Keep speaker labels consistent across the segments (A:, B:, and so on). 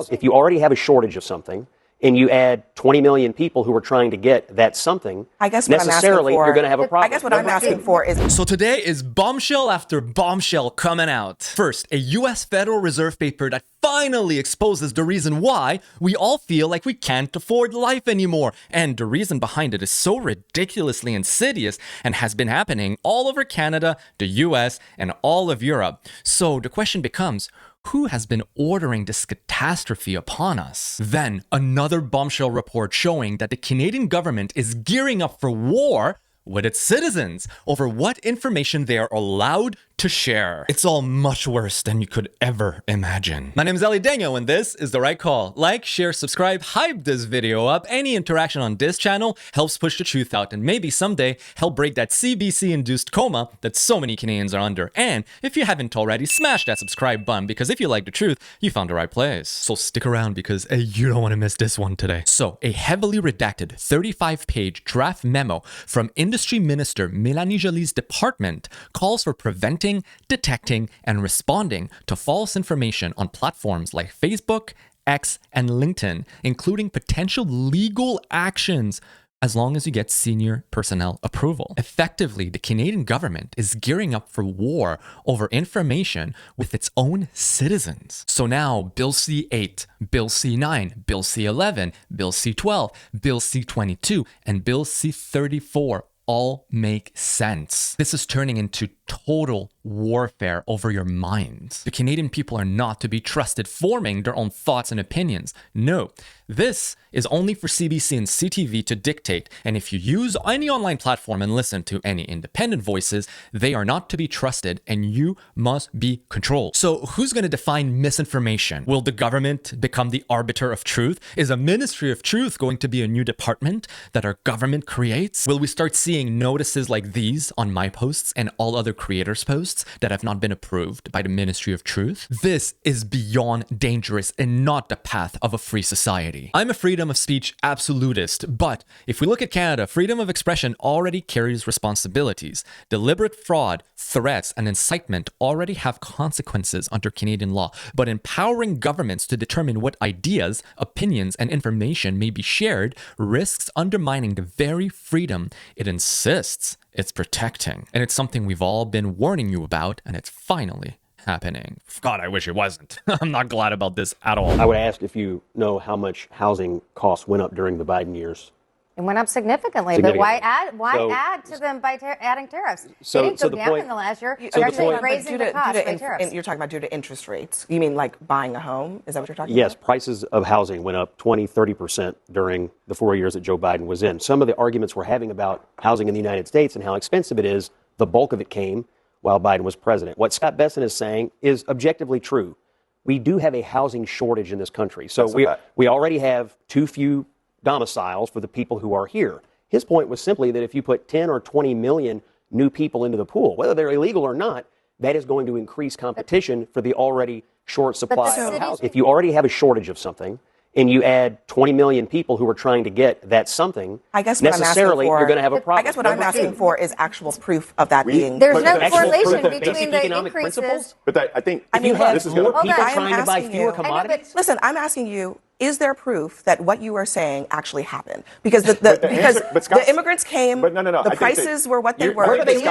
A: housing. If you already have a shortage of something, and you add 20 million people who are trying to get that something,
B: I guess what
A: necessarily you're going to have a problem.
B: I guess what I'm asking for is...
C: So today is bombshell after bombshell coming out. First, a US Federal Reserve paper that finally exposes the reason why we all feel like we can't afford life anymore. And the reason behind it is so ridiculously insidious and has been happening all over Canada, the US, and all of Europe. So the question becomes, who has been ordering this catastrophe upon us? Then, another bombshell report showing that the Canadian government is gearing up for war with its citizens over what information they are allowed to share. It's all much worse than you could ever imagine. My name is Daniel, and this is The Right Call. Like, share, subscribe, hype this video up. Any interaction on this channel helps push the truth out and maybe someday help break that CBC-induced coma that so many Canadians are under. And if you haven't already, smash that subscribe button, because if you like the truth, you found the right place. So stick around, because you don't want to miss this one today. So, a heavily redacted 35-page draft memo from Industry Minister Melanie Joly's department calls for preventing, detecting, and responding to false information on platforms like Facebook, X, and LinkedIn, including potential legal actions as long as you get senior personnel approval. Effectively, the Canadian government is gearing up for war over information with its own citizens. So now, Bill C-8, Bill C-9, Bill C-11, Bill C-12, Bill C-22, and Bill C-34 all make sense. This is turning into total warfare over your minds. The Canadian people are not to be trusted forming their own thoughts and opinions. No, this is only for CBC and CTV to dictate, and if you use any online platform and listen to any independent voices, they are not to be trusted and you must be controlled. So who's going to define misinformation? Will the government become the arbiter of truth? Is a Ministry of Truth going to be a new department that our government creates? Will we start seeing notices like these on my posts and all other creators' posts that have not been approved by the Ministry of Truth? This is beyond dangerous and not the path of a free society. I'm a freedom of speech absolutist, but if we look at Canada, freedom of expression already carries responsibilities. Deliberate fraud, threats, and incitement already have consequences under Canadian law, but empowering governments to determine what ideas, opinions, and information may be shared risks undermining the very freedom it insists it's protecting. And it's something we've all been warning you about, and it's finally happening. God, I wish it wasn't. I'm not glad about this at all.
A: I would ask if you know how much housing costs went up during the Biden years.
D: It went up significantly, but why add to them by adding tariffs? They didn't go down in the last year. You're actually raising the cost by tariffs.
B: You're talking about due to interest rates. You mean like buying a home? Is that what you're talking about?
A: Yes, prices of housing went up 20, 30% during the 4 years that Joe Biden was in. Some of the arguments we're having about housing in the United States and how expensive it is, the bulk of it came while Biden was president. What Scott Besson is saying is objectively true. We do have a housing shortage in this country. So we already have too few domiciles for the people who are here. His point was simply that if you put 10 or 20 million new people into the pool, whether they're illegal or not, that is going to increase competition for the already short supply of housing. If you already have a shortage of something, and you add 20 million people who are trying to get that something,
B: I guess
A: necessarily you're going to have a problem.
B: I guess what I'm asking for is actual proof of that being.
D: There's no correlation between the increases.
E: But I think
A: if you have more people trying to buy fewer commodities.
B: Listen, I'm asking you, is there proof that what you are saying actually happened? Because the immigrants came, the prices were what they were. Is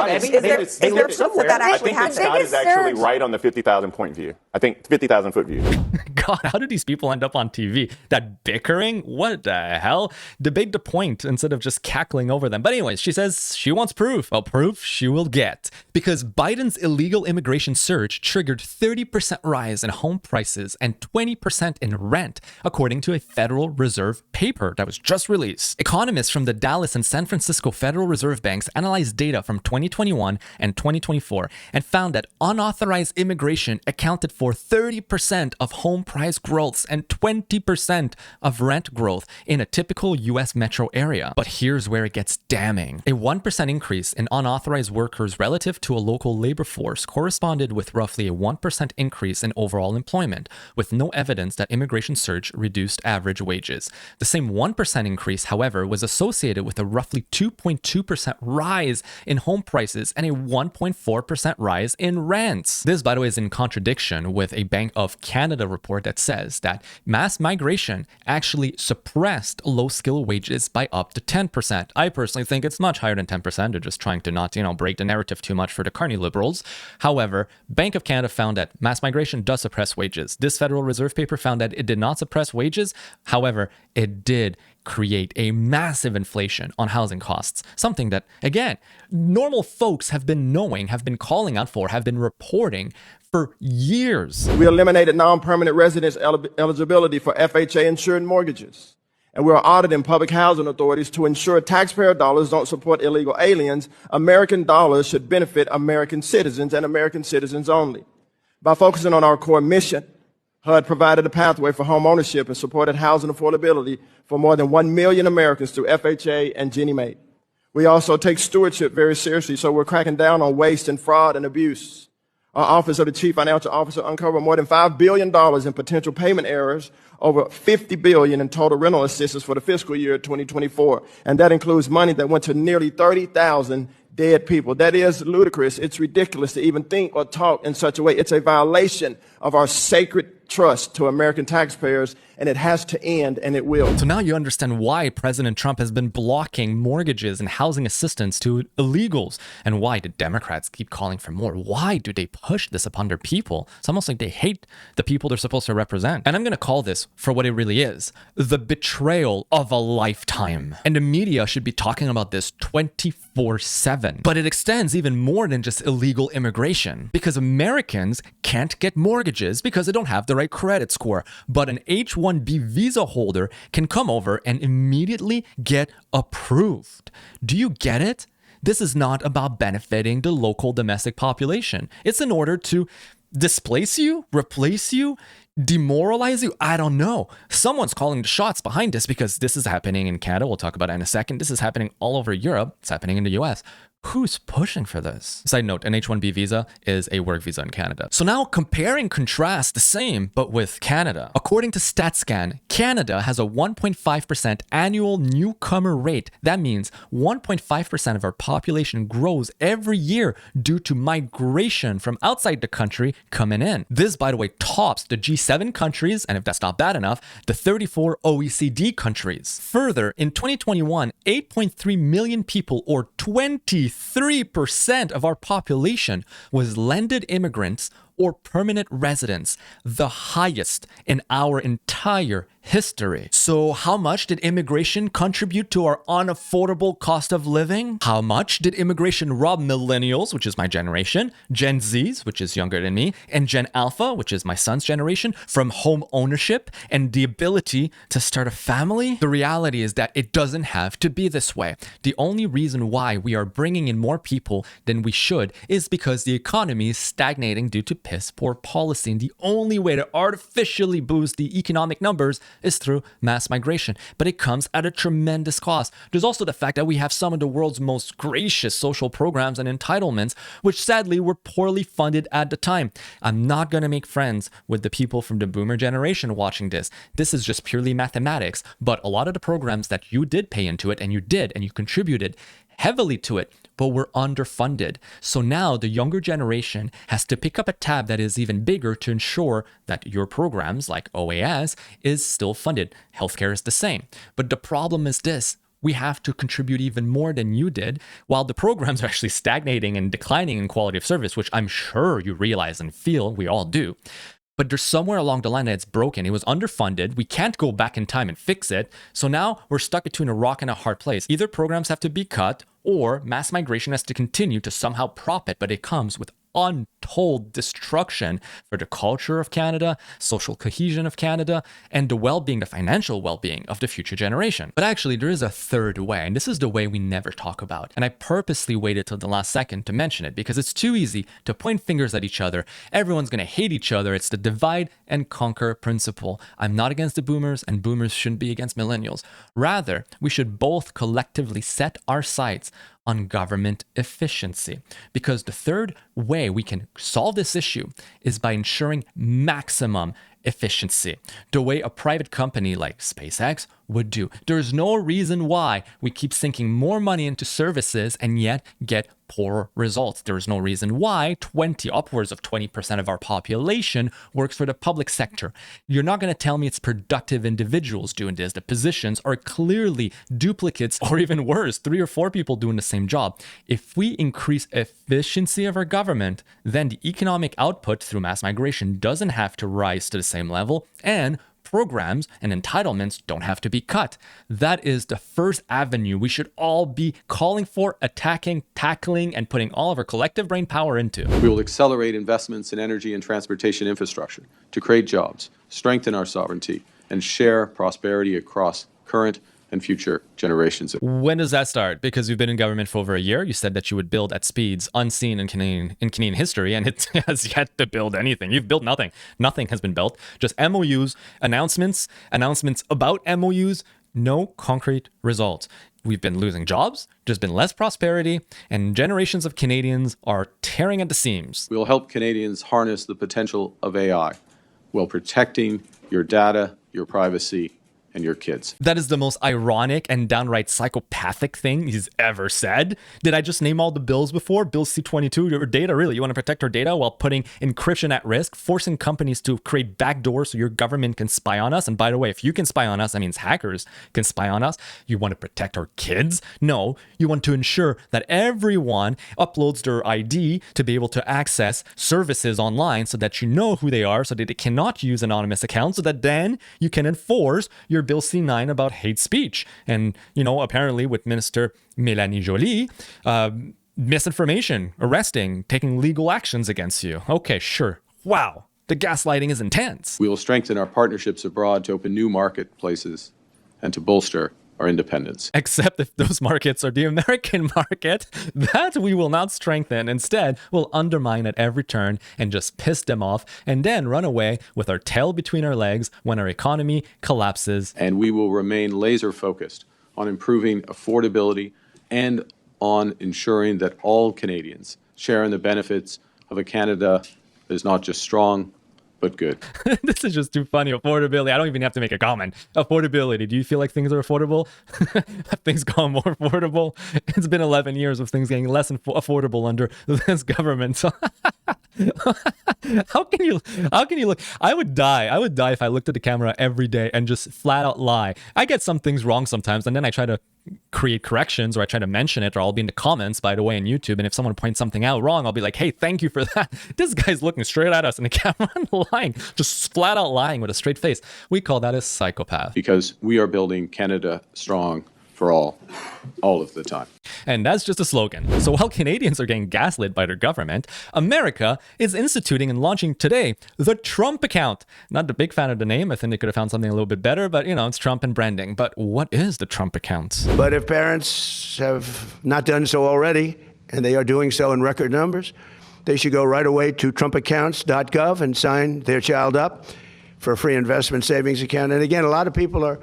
B: there proof that that actually happened?
E: I think Scott is actually right on the 50,000 point view. I think 50,000 foot view.
C: God, how do these people end up on TV? That bickering? What the hell? Debate the point instead of just cackling over them. But anyways, she says she wants proof. Well, proof she will get. Because Biden's illegal immigration surge triggered 30% rise in home prices and 20% in rent, according to a Federal Reserve paper that was just released. Economists from the Dallas and San Francisco Federal Reserve Banks analyzed data from 2021 and 2024 and found that unauthorized immigration accounted for 30% of home price growths and 20% of rent growth in a typical US metro area. But here's where it gets damning. A 1% increase in unauthorized workers relative to a local labor force corresponded with roughly a 1% increase in overall employment, with no evidence that immigration surge reduced reduced average wages. The same 1% increase, however, was associated with a roughly 2.2% rise in home prices and a 1.4% rise in rents. This, by the way, is in contradiction with a Bank of Canada report that says that mass migration actually suppressed low-skill wages by up to 10%. I personally think it's much higher than 10%. They're just trying to not, break the narrative too much for the Carney liberals. However, Bank of Canada found that mass migration does suppress wages. This Federal Reserve paper found that it did not suppress wages. However, it did create a massive inflation on housing costs, something that, again, normal folks have been calling out for, have been reporting for years.
F: We eliminated non-permanent residence eligibility for FHA-insured mortgages. And we are auditing public housing authorities to ensure taxpayer dollars don't support illegal aliens. American dollars should benefit American citizens and American citizens only. By focusing on our core mission, HUD provided a pathway for home ownership and supported housing affordability for more than 1 million Americans through FHA and Ginnie Mae. We also take stewardship very seriously, so we're cracking down on waste and fraud and abuse. Our Office of the Chief Financial Officer uncovered more than $5 billion in potential payment errors, over $50 billion in total rental assistance for the fiscal year 2024. And that includes money that went to nearly 30,000 dead people. That is ludicrous. It's ridiculous to even think or talk in such a way. It's a violation of our sacred trust to American taxpayers, and it has to end, and it will.
C: So now you understand why President Trump has been blocking mortgages and housing assistance to illegals, and why the Democrats keep calling for more. Why do they push this upon their people? It's almost like they hate the people they're supposed to represent. And I'm going to call this for what it really is: the betrayal of a lifetime. And the media should be talking about this 24/7. But it extends even more than just illegal immigration, because Americans can't get mortgages because they don't have the right credit score. But an H-1B visa holder can come over and immediately get approved. Do you get it? This is not about benefiting the local domestic population. It's in order to displace you, replace you, demoralize you. I don't know. Someone's calling the shots behind this, because this is happening in Canada. We'll talk about it in a second. This is happening all over Europe. It's happening in the US. Who's pushing for this? Side note, an H-1B visa is a work visa in Canada. So now compare and contrast the same, but with Canada. According to StatScan, Canada has a 1.5% annual newcomer rate. That means 1.5% of our population grows every year due to migration from outside the country coming in. This, by the way, tops the G7 countries, and if that's not bad enough, the 34 OECD countries. Further, in 2021, 8.3 million people, or 23% of our population, was landed immigrants or permanent residents, the highest in our entire history. So how much did immigration contribute to our unaffordable cost of living? How much did immigration rob millennials, which is my generation, Gen Zs, which is younger than me, and Gen Alpha, which is my son's generation, from home ownership and the ability to start a family? The reality is that it doesn't have to be this way. The only reason why we are bringing in more people than we should is because the economy is stagnating due to piss poor policy. And the only way to artificially boost the economic numbers is through mass migration. But it comes at a tremendous cost. There's also the fact that we have some of the world's most gracious social programs and entitlements, which sadly were poorly funded at the time. I'm not going to make friends with the people from the boomer generation watching this. This is just purely mathematics. But a lot of the programs that you did pay into it, and you contributed heavily to it, but were underfunded. So now the younger generation has to pick up a tab that is even bigger to ensure that your programs like OAS is still funded. Healthcare is the same. But the problem is this: we have to contribute even more than you did, while the programs are actually stagnating and declining in quality of service, which I'm sure you realize and feel, we all do. But there's somewhere along the line that it's broken. It was underfunded. We can't go back in time and fix it. So now we're stuck between a rock and a hard place. Either programs have to be cut, or mass migration has to continue to somehow prop it, but it comes with untold destruction for the culture of Canada, social cohesion of Canada, and the well-being, the financial well-being of the future generation. But actually, there is a third way, and this is the way we never talk about. And I purposely waited till the last second to mention it, because it's too easy to point fingers at each other. Everyone's going to hate each other. It's the divide and conquer principle. I'm not against the boomers, and boomers shouldn't be against millennials. Rather, we should both collectively set our sights on government efficiency, because the third way we can solve this issue is by ensuring maximum efficiency, the way a private company like SpaceX would do. There's no reason why we keep sinking more money into services and yet get poor results. There is no reason why upwards of 20% of our population works for the public sector. You're not going to tell me it's productive individuals doing this. The positions are clearly duplicates, or even worse, 3 or 4 people doing the same job. If we increase efficiency of our government, then the economic output through mass migration doesn't have to rise to the same level, and programs and entitlements don't have to be cut. That is the first avenue we should all be calling for, attacking, tackling, and putting all of our collective brain power into.
G: We will accelerate investments in energy and transportation infrastructure to create jobs, strengthen our sovereignty, and share prosperity across current and future generations.
C: When does that start? Because you've been in government for over a year. You said that you would build at speeds unseen in Canadian history, and it has yet to build anything. You've built nothing. Nothing has been built. Just MOUs, announcements about MOUs, no concrete results. We've been losing jobs, there's been less prosperity, and generations of Canadians are tearing at the seams.
G: We will help Canadians harness the potential of AI while protecting your data, your privacy, and your kids.
C: That is the most ironic and downright psychopathic thing he's ever said. Did I just name all the bills before? Bill C-22, your data, really? You want to protect our data while putting encryption at risk, forcing companies to create backdoors so your government can spy on us? And by the way, if you can spy on us, that means hackers can spy on us. You want to protect our kids? No, you want to ensure that everyone uploads their ID to be able to access services online so that you know who they are, so that they cannot use anonymous accounts, so that then you can enforce your Bill C-9 about hate speech. And, apparently with Minister Melanie Joly, misinformation, arresting, taking legal actions against you. Okay, sure. Wow. The gaslighting is intense.
G: We will strengthen our partnerships abroad to open new marketplaces and to bolster our independence.
C: Except if those markets are the American market, that we will not strengthen. Instead, we'll undermine at every turn and just piss them off, and then run away with our tail between our legs when our economy collapses.
G: And we will remain laser focused on improving affordability and on ensuring that all Canadians share in the benefits of a Canada that is not just strong, but good.
C: This is just too funny. Affordability. I don't even have to make a comment. Affordability. Do you feel like things are affordable? Have things gone more affordable? It's been 11 years of things getting less affordable under this government. How can you look? I would die if I looked at the camera every day and just flat out lie. I get some things wrong sometimes, and then I try to create corrections, or I try to mention it, or I'll be in the comments, by the way, on YouTube, and if someone points something out wrong, I'll be like, hey, thank you for that. This guy's looking straight at us in the camera and lying, just flat out lying with a straight face. We call that a psychopath.
G: Because we are building Canada strong for all of the time.
C: And that's just a slogan. So while Canadians are getting gaslit by their government, America is instituting and launching today the Trump account. Not a big fan of the name. I think they could have found something a little bit better, but it's Trump and branding. But what is the Trump account?
H: But if parents have not done so already, and they are doing so in record numbers, they should go right away to trumpaccounts.gov and sign their child up for a free investment savings account. And again, a lot of people are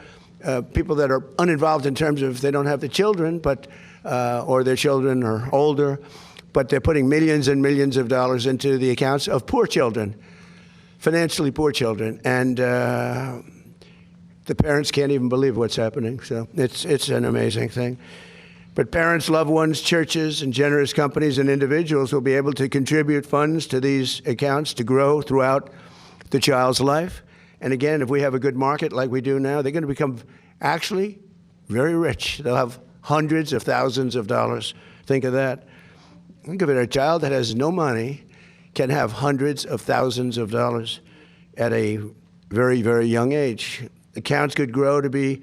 H: people that are uninvolved in terms of they don't have the children, but or their children are older, but they're putting millions and millions of dollars into the accounts of poor children, financially poor children, and the parents can't even believe what's happening. So it's an amazing thing. But parents, loved ones, churches, and generous companies and individuals will be able to contribute funds to these accounts to grow throughout the child's life. And again, if we have a good market like we do now, they're going to become actually very rich. They'll have hundreds of thousands of dollars. Think of that. Think of it, a child that has no money can have hundreds of thousands of dollars at a very, very young age. Accounts could grow to be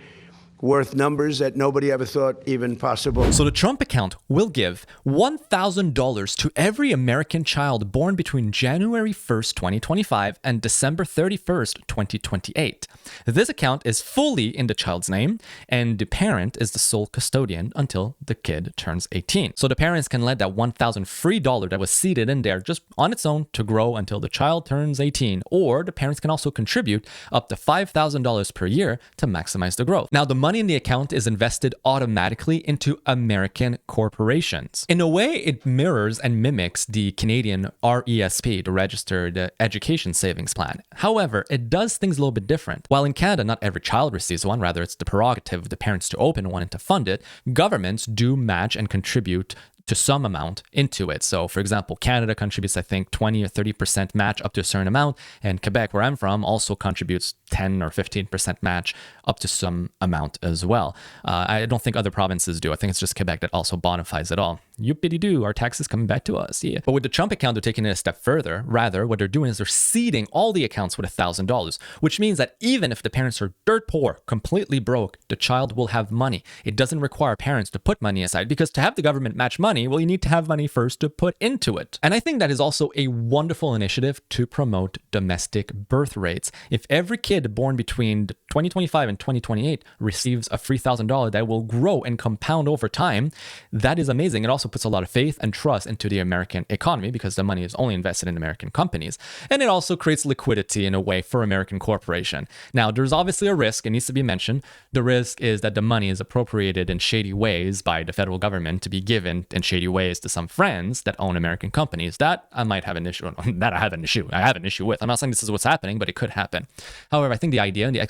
H: worth numbers that nobody ever thought even possible.
C: So the Trump account will give $1,000 to every American child born between January 1st, 2025 and December 31st, 2028. This account is fully in the child's name, and the parent is the sole custodian until the kid turns 18. So the parents can let that $1,000 free dollar that was seeded in there just on its own to grow until the child turns 18. Or the parents can also contribute up to $5,000 per year to maximize the growth. Now, the money money in the account is invested automatically into American corporations. In a way, it mirrors and mimics the Canadian RESP, the Registered Education Savings Plan. However, it does things a little bit different. While in Canada, not every child receives one, rather it's the prerogative of the parents to open one and to fund it, governments do match and contribute to some amount into it. So for example, Canada contributes, I think, 20 or 30% match up to a certain amount, and Quebec, where I'm from, also contributes 10 or 15% match up to some amount as well. I don't think other provinces do. I think it's just Quebec that also bonifies it all. Youpity-doo, our taxes coming back to us, yeah. But with the Trump account, they're taking it a step further. Rather, what they're doing is they're seeding all the accounts with $1,000, which means that even if the parents are dirt poor, completely broke, the child will have money. It doesn't require parents to put money aside, because to have the government match money, well, you need to have money first to put into it. And I think that is also a wonderful initiative to promote domestic birth rates. If every kid born between 2025 and 2028 receives a free $1,000 that will grow and compound over time, that is amazing. It also puts a lot of faith and trust into the American economy, because the money is only invested in American companies. And it also creates liquidity in a way for American corporation. Now, there's obviously a risk, it needs to be mentioned. The risk is that the money is appropriated in shady ways by the federal government to be given in shady ways to some friends that own American companies. That I might have an issue I have an issue with. I'm not saying this is what's happening, but it could happen. However, I think the idea and the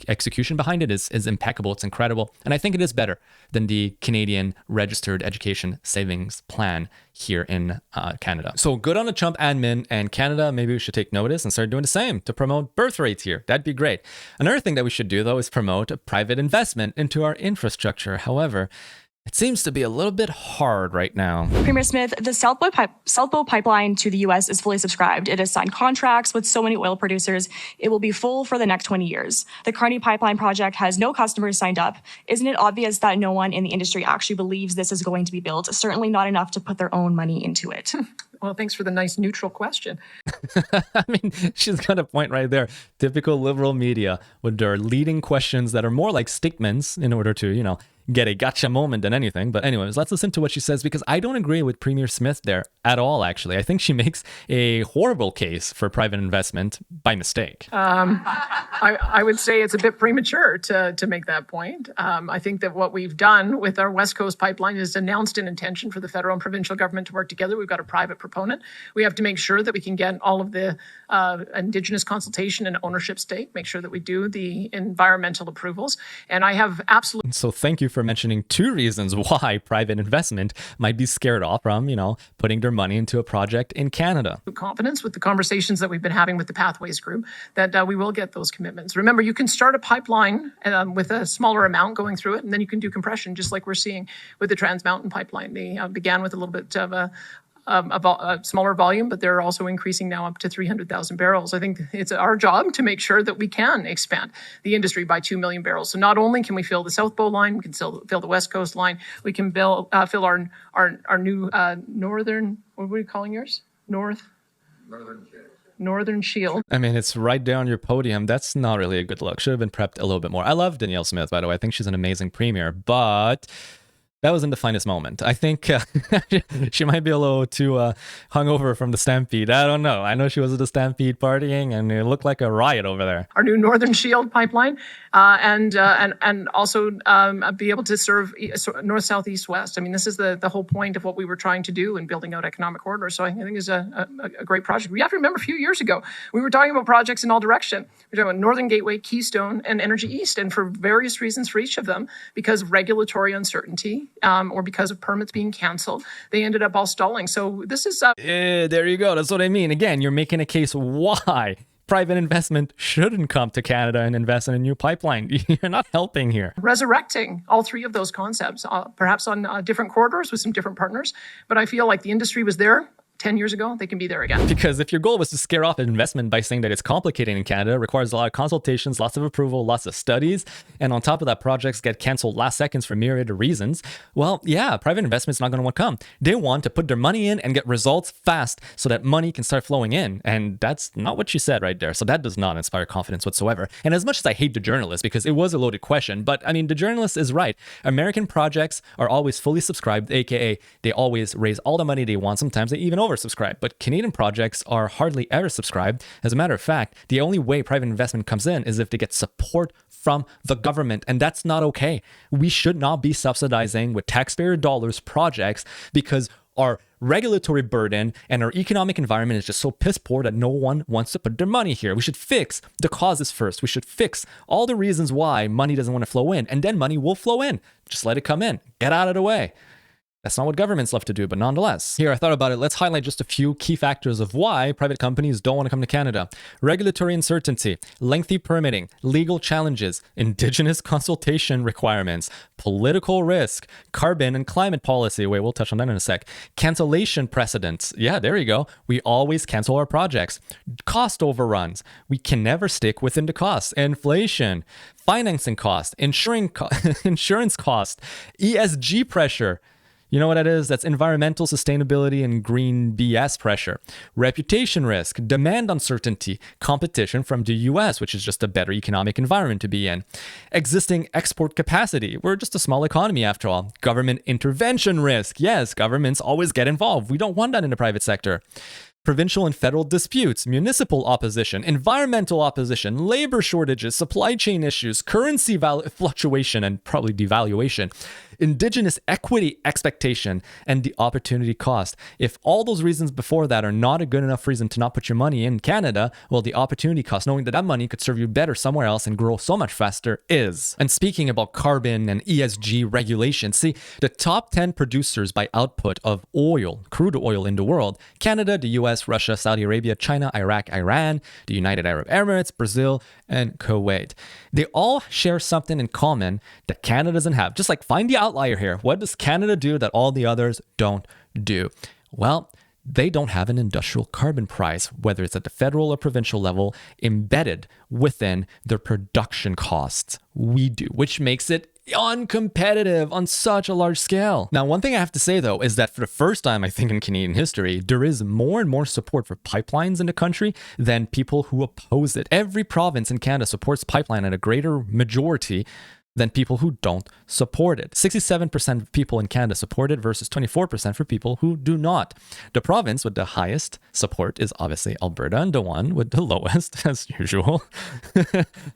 C: execution behind it is impeccable. It's incredible. And I think it is better than the Canadian Registered Education Savings Plan here in Canada. So good on the Trump admin, and Canada, maybe we should take notice and start doing the same to promote birth rates here. That'd be great. Another thing that we should do, though, is promote private investment into our infrastructure. However, it seems to be a little bit hard right now.
I: Premier Smith, the South Bow pipeline to the U.S. is fully subscribed. It has signed contracts with so many oil producers. It will be full for the next 20 years. The Carney pipeline project has no customers signed up. Isn't it obvious that no one in the industry actually believes this is going to be built? Certainly not enough to put their own money into it.
J: Well, thanks for the nice neutral question.
C: I mean, she's got a point right there. Typical liberal media with their leading questions that are more like statements in order to, get a gotcha moment than anything. But anyways, let's listen to what she says, because I don't agree with Premier Smith there at all, actually. I think she makes a horrible case for private investment by mistake.
J: I would say it's a bit premature to make that point. I think that what we've done with our West Coast pipeline is announced an intention for the federal and provincial government to work together. We've got a private proponent. We have to make sure that we can get all of the Indigenous consultation and ownership stake, make sure that we do the environmental approvals. And I have absolutely...
C: So thank you for mentioning two reasons why private investment might be scared off from, putting their money into a project in Canada.
J: Confidence with the conversations that we've been having with the Pathways Group that we will get those commitments. Remember, you can start a pipeline with a smaller amount going through it, and then you can do compression, just like we're seeing with the Trans Mountain pipeline. They began with a little bit of a smaller volume, but they're also increasing now up to 300,000 barrels. I think it's our job to make sure that we can expand the industry by 2 million barrels. So not only can we fill the South Bow line, we can fill the West Coast line, we can fill our new northern, what were you calling yours? Northern Shield.
C: I mean, it's right there on your podium. That's not really a good look. Should have been prepped a little bit more. I love Danielle Smith, by the way. I think she's an amazing premier, but that wasn't the finest moment. I think she might be a little too hungover from the Stampede. I don't know. I know she was at the Stampede partying, and it looked like a riot over there.
J: Our new Northern Shield pipeline, and also be able to serve north, south, east, west. I mean, this is the whole point of what we were trying to do in building out economic corridors. So I think it's a great project. We have to remember, a few years ago, we were talking about projects in all direction. We were talking about Northern Gateway, Keystone, and Energy East, and for various reasons for each of them, because of regulatory uncertainty, or because of permits being canceled, they ended up all stalling. So this is...
C: there you go. That's what I mean. Again, you're making a case why private investment shouldn't come to Canada and invest in a new pipeline. You're not helping here.
J: Resurrecting all three of those concepts, perhaps on different corridors with some different partners. But I feel like the industry was there 10 years ago, they can be there again.
C: Because if your goal was to scare off investment by saying that it's complicated in Canada, requires a lot of consultations, lots of approval, lots of studies, and on top of that, projects get canceled last seconds for myriad of reasons, well, yeah, private investment's not going to want to come. They want to put their money in and get results fast so that money can start flowing in. And that's not what she said right there. So that does not inspire confidence whatsoever. And as much as I hate the journalist, because it was a loaded question, but I mean, the journalist is right. American projects are always fully subscribed, aka they always raise all the money they want. Sometimes they even oversubscribe. oversubscribed, but Canadian projects are hardly ever subscribed. As a matter of fact, the only way private investment comes in is if they get support from the government, and that's not okay. We should not be subsidizing with taxpayer dollars projects because our regulatory burden and our economic environment is just so piss poor that no one wants to put their money here. We should fix the causes first. We should fix all the reasons why money doesn't want to flow in, and then money will flow in. Just let it come in. Get out of the way. That's not what governments love to do, but nonetheless. Here, I thought about it. Let's highlight just a few key factors of why private companies don't want to come to Canada. Regulatory uncertainty, lengthy permitting, legal challenges, indigenous consultation requirements, political risk, carbon and climate policy. Wait, we'll touch on that in a sec. Cancellation precedents. Yeah, there you go. We always cancel our projects. Cost overruns. We can never stick within the costs. Inflation, financing cost, insurance cost, ESG pressure. You know what that is? That's environmental sustainability and green BS pressure. Reputation risk, demand uncertainty, competition from the US, which is just a better economic environment to be in. Existing export capacity. We're just a small economy after all. Government intervention risk. Yes, governments always get involved. We don't want that in the private sector. Provincial and federal disputes, municipal opposition, environmental opposition, labor shortages, supply chain issues, currency fluctuation and probably devaluation, indigenous equity expectation, and the opportunity cost. If all those reasons before that are not a good enough reason to not put your money in Canada, well, the opportunity cost, knowing that that money could serve you better somewhere else and grow so much faster, is. And speaking about carbon and ESG regulations, see, the top 10 producers by output of oil, crude oil in the world, Canada, the US, Russia, Saudi Arabia, China, Iraq, Iran, the United Arab Emirates, Brazil, and Kuwait. They all share something in common that Canada doesn't have. Just like find the outlier here. What does Canada do that all the others don't do? Well, they don't have an industrial carbon price, whether it's at the federal or provincial level, embedded within their production costs. We do, which makes it uncompetitive on such a large scale. Now, one thing I have to say though is that for the first time, I think in Canadian history, there is more and more support for pipelines in the country than people who oppose it. Every province in Canada supports pipeline at a greater majority than people who don't support it. 67% of people in Canada support it versus 24% for people who do not. The province with the highest support is obviously Alberta, and the one with the lowest, as usual.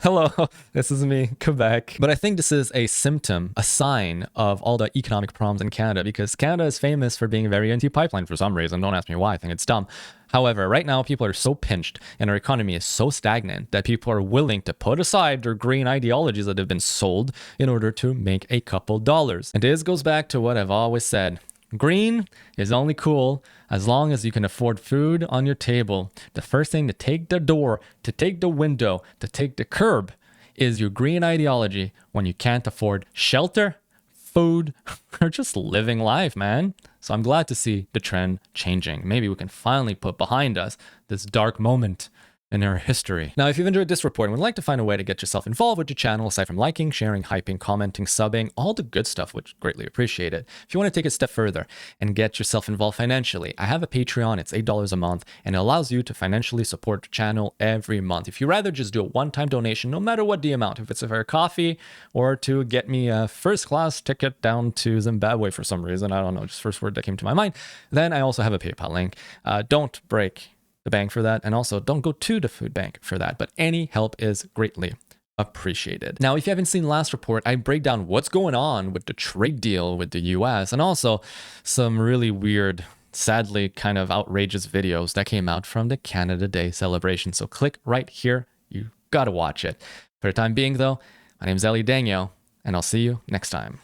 C: Hello, this is me, Quebec. But I think this is a symptom, a sign of all the economic problems in Canada, because Canada is famous for being very anti-pipeline for some reason. Don't ask me why, I think it's dumb. However, right now, people are so pinched and our economy is so stagnant that people are willing to put aside their green ideologies that have been sold in order to make a couple dollars. And this goes back to what I've always said. Green is only cool as long as you can afford food on your table. The first thing to take the door, to take the window, to take the curb is your green ideology when you can't afford shelter, food, or just living life, man. So I'm glad to see the trend changing. Maybe we can finally put behind us this dark moment in our history. Now, if you've enjoyed this report and would like to find a way to get yourself involved with your channel, aside from liking, sharing, hyping, commenting, subbing, all the good stuff, which greatly appreciate it. If you want to take it a step further and get yourself involved financially, I have a Patreon. It's $8 a month, and it allows you to financially support the channel every month. If you rather just do a one-time donation, no matter what the amount, if it's for a coffee or to get me a first-class ticket down to Zimbabwe for some reason, I don't know, just first word that came to my mind, then I also have a PayPal link. Don't break the bank for that, and also don't go to the food bank for that, but any help is greatly appreciated. Now, if you haven't seen the last report, I break down what's going on with the trade deal with the US and also some really weird, sadly kind of outrageous videos that came out from the Canada Day celebration. So click right here. You gotta watch it. For the time being though, my name is Eli Daniel, and I'll see you next time.